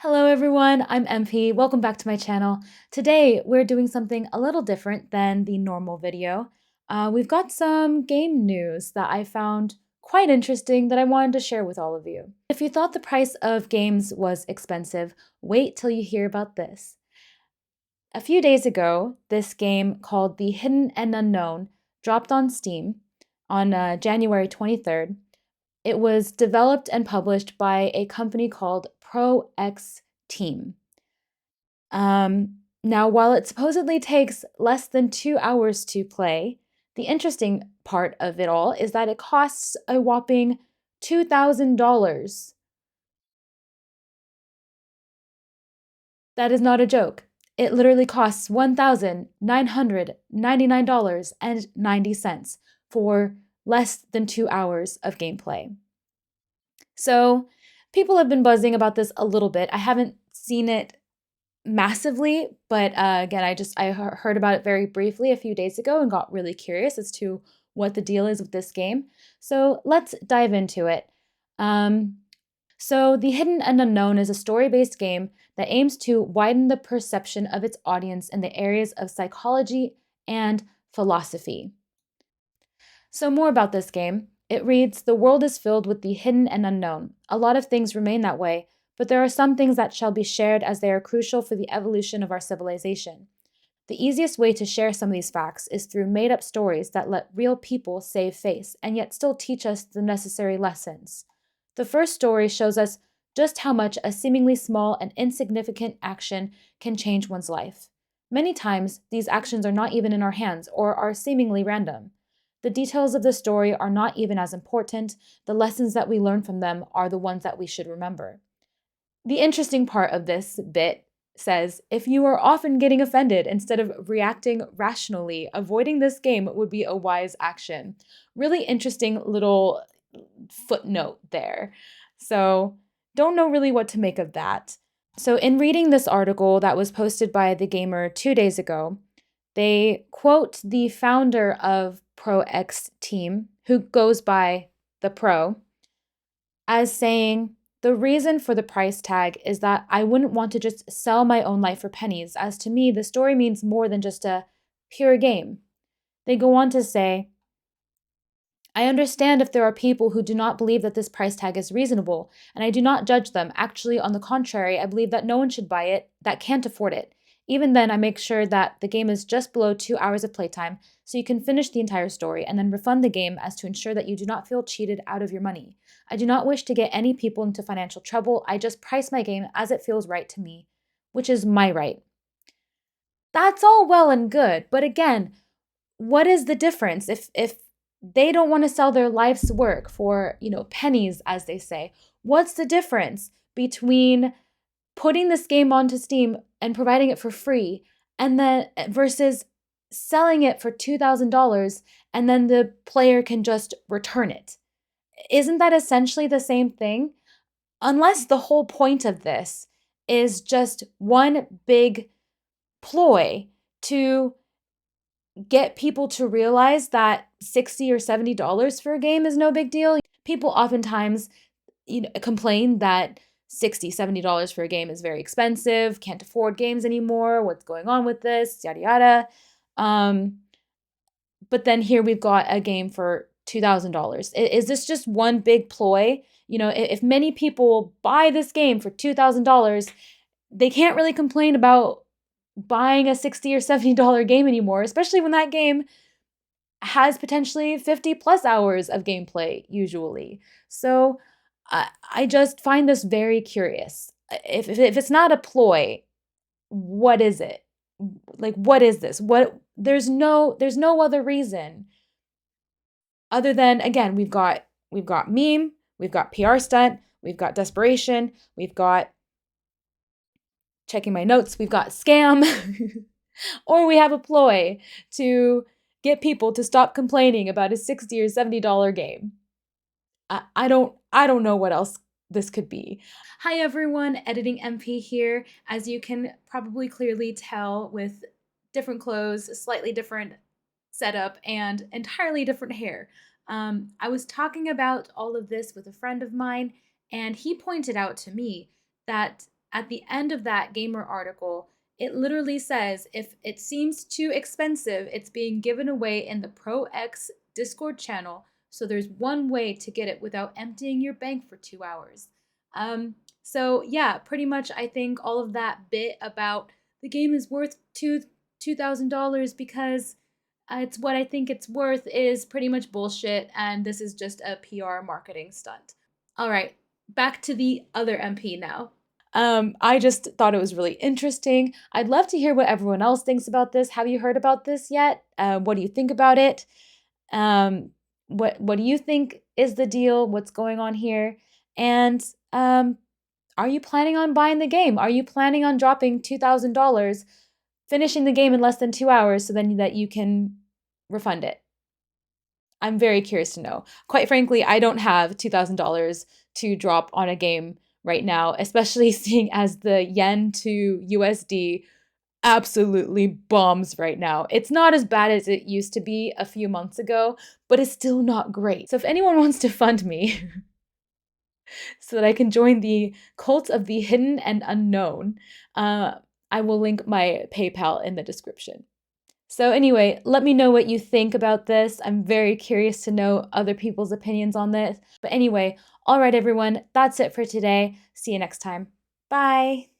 Hello everyone, I'm MP. Welcome back to my channel. Today we're doing something a little different than the normal video. We've got some game news that I found quite interesting that I wanted to share with all of you. If you thought the price of games was expensive, wait till you hear about this. A few days ago, this game called The Hidden and Unknown dropped on Steam on January 23rd. It was developed and published by a company called Pro X Team. Now, while it supposedly takes less than 2 hours to play, the interesting part of it all is that it costs a whopping $2,000. That is not a joke. It literally costs $1,999.90 for less than 2 hours of gameplay. So, people have been buzzing about this a little bit. I haven't seen it massively, but again, I heard about it very briefly a few days ago and got really curious as to what the deal is with this game. So let's dive into it. So The Hidden and Unknown is a story-based game that aims to widen the perception of its audience in the areas of psychology and philosophy. So more about this game. It reads, "The world is filled with the hidden and unknown. A lot of things remain that way, but there are some things that shall be shared as they are crucial for the evolution of our civilization. The easiest way to share some of these facts is through made-up stories that let real people save face and yet still teach us the necessary lessons. The first story shows us just how much a seemingly small and insignificant action can change one's life. Many times, these actions are not even in our hands or are seemingly random. The details of the story are not even as important. The lessons that we learn from them are the ones that we should remember." The interesting part of this bit says, "If you are often getting offended instead of reacting rationally, avoiding this game would be a wise action." Really interesting little footnote there. So, don't know really what to make of that. So, in reading this article that was posted by The Gamer 2 days ago, they quote the founder of Pro X Team, who goes by the Pro, as saying, "The reason for the price tag is that I wouldn't want to just sell my own life for pennies, as to me, the story means more than just a pure game." They go on to say, "I understand if there are people who do not believe that this price tag is reasonable, and I do not judge them. Actually, on the contrary, I believe that no one should buy it that can't afford it. Even then, I make sure that the game is just below 2 hours of playtime, so you can finish the entire story and then refund the game as to ensure that you do not feel cheated out of your money. I do not wish to get any people into financial trouble. I just price my game as it feels right to me, which is my right." That's all well and good, but again, what is the difference if they don't want to sell their life's work for, pennies, as they say? What's the difference between putting this game onto Steam and providing it for free and then versus selling it for $2,000 and then the player can just return it? Isn't that essentially the same thing? Unless the whole point of this is just one big ploy to get people to realize that $60 or $70 for a game is no big deal. People oftentimes complain that $60, $70 for a game is very expensive, can't afford games anymore, what's going on with this, yada yada. Um, but then here we've got a game for $2,000. Is this just one big ploy? If many people buy this game for $2,000, they can't really complain about buying a $60 or $70 game anymore, especially when that game has potentially 50 plus hours of gameplay usually. So I just find this very curious. If it's not a ploy, what is it? Like, what is this? There's no other reason other than, again, we've got meme, we've got PR stunt, we've got desperation, we've got, checking my notes, we've got scam, or we have a ploy to get people to stop complaining about a $60 or $70 game. I don't know what else this could be. Hi everyone, Editing MP here. As you can probably clearly tell with different clothes, slightly different setup, and entirely different hair. I was talking about all of this with a friend of mine, and he pointed out to me that at the end of that Gamer article, it literally says if it seems too expensive, it's being given away in the Pro X Discord channel. So there's one way to get it without emptying your bank for 2 hours. So yeah, pretty much I think all of that bit about the game is worth $2,000 because it's what I think it's worth is pretty much bullshit, and this is just a PR marketing stunt. All right, back to the other MP now. I just thought it was really interesting. I'd love to hear what everyone else thinks about this. Have you heard about this yet? What do you think about it? What do you think is the deal? What's going on here? And are you planning on buying the game? Are you planning on dropping $2,000, finishing the game in less than 2 hours so then that you can refund it? I'm very curious to know. Quite frankly, I don't have $2,000 to drop on a game right now, especially seeing as the yen to USD absolutely bombs right now. It's not as bad as it used to be a few months ago, but it's still not great. So if anyone wants to fund me so that I can join the cult of the hidden and unknown, I will link my PayPal in the description. So anyway, let me know what you think about this. I'm very curious to know other people's opinions on this. But anyway, all right, everyone, that's it for today. See you next time. Bye.